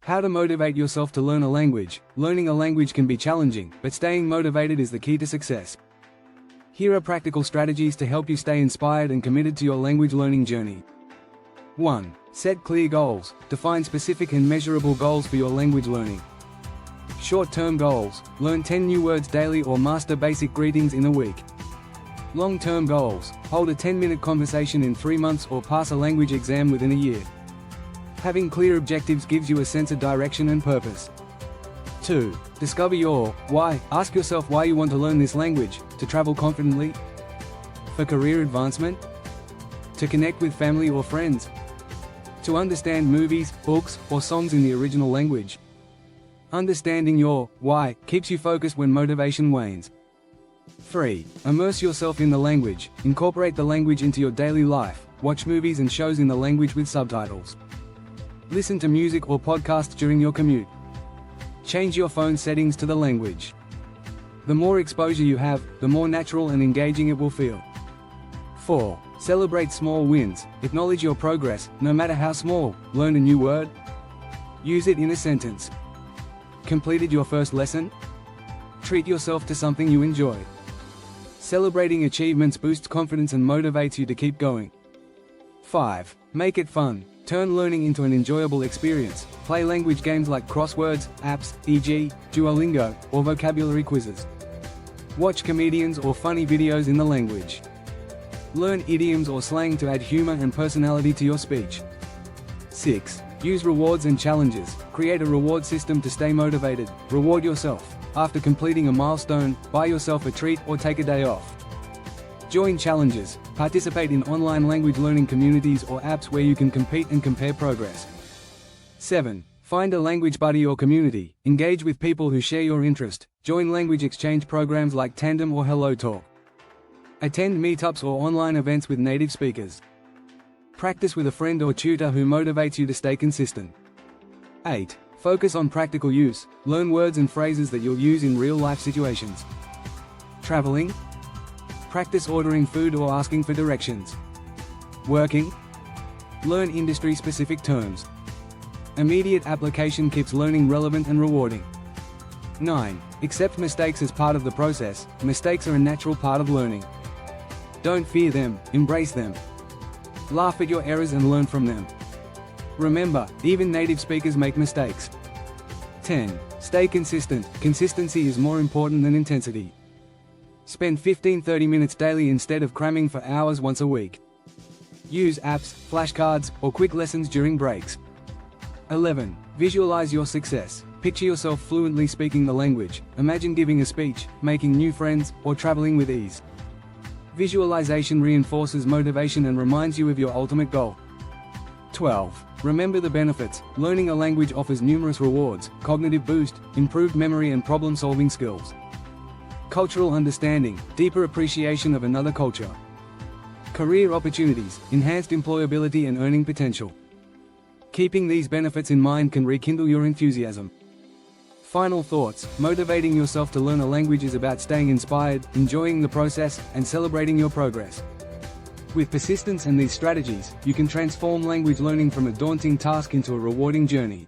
How to motivate yourself to learn a language. Learning a language can be challenging, but staying motivated is the key to success. Here are practical strategies to help you stay inspired and committed to your language learning journey. 1. Set clear goals. Define specific and measurable goals for your language learning. Short-term goals. Learn 10 new words daily or master basic greetings in a week. Long-term goals. Hold a 10-minute conversation in 3 months or pass a language exam within a year. Having clear objectives gives you a sense of direction and purpose. 2. Discover your why. Ask yourself why you want to learn this language: to travel confidently, for career advancement, to connect with family or friends, to understand movies, books, or songs in the original language. Understanding your why keeps you focused when motivation wanes. 3. Immerse yourself in the language. Incorporate the language into your daily life. Watch movies and shows in the language with subtitles. Listen to music or podcasts during your commute. Change your phone settings to the language. The more exposure you have, the more natural and engaging it will feel. 4. Celebrate small wins. Acknowledge your progress, no matter how small. Learn a new word. Use it in a sentence. Completed your first lesson? Treat yourself to something you enjoy. Celebrating achievements boosts confidence and motivates you to keep going. 5. Make it fun. Turn learning into an enjoyable experience. Play language games like crosswords, apps, e.g., Duolingo, or vocabulary quizzes. Watch comedians or funny videos in the language. Learn idioms or slang to add humor and personality to your speech. 6. Use rewards and challenges. Create a reward system to stay motivated. Reward yourself. After completing a milestone, buy yourself a treat or take a day off. Join challenges. Participate in online language learning communities or apps where you can compete and compare progress. 7. Find a language buddy or community. Engage with people who share your interest. Join language exchange programs like Tandem or HelloTalk. Attend meetups or online events with native speakers. Practice with a friend or tutor who motivates you to stay consistent. 8. Focus on practical use. Learn words and phrases that you'll use in real-life situations. Traveling? Practice ordering food or asking for directions. Working? Learn industry-specific terms. Immediate application keeps learning relevant and rewarding. 9. Accept mistakes as part of the process. Mistakes are a natural part of learning. Don't fear them, embrace them. Laugh at your errors and learn from them. Remember, even native speakers make mistakes. 10. Stay consistent. Consistency is more important than intensity. Spend 15-30 minutes daily instead of cramming for hours once a week. Use apps, flashcards, or quick lessons during breaks. 11. Visualize your success. Picture yourself fluently speaking the language. Imagine giving a speech, making new friends, or traveling with ease. Visualization reinforces motivation and reminds you of your ultimate goal. 12. Remember the benefits. Learning a language offers numerous rewards: cognitive boost, improved memory and problem-solving skills. Cultural understanding, deeper appreciation of another culture. Career opportunities, enhanced employability and earning potential. Keeping these benefits in mind can rekindle your enthusiasm. Final thoughts. Motivating yourself to learn a language is about staying inspired, enjoying the process, and celebrating your progress. With persistence and these strategies, you can transform language learning from a daunting task into a rewarding journey.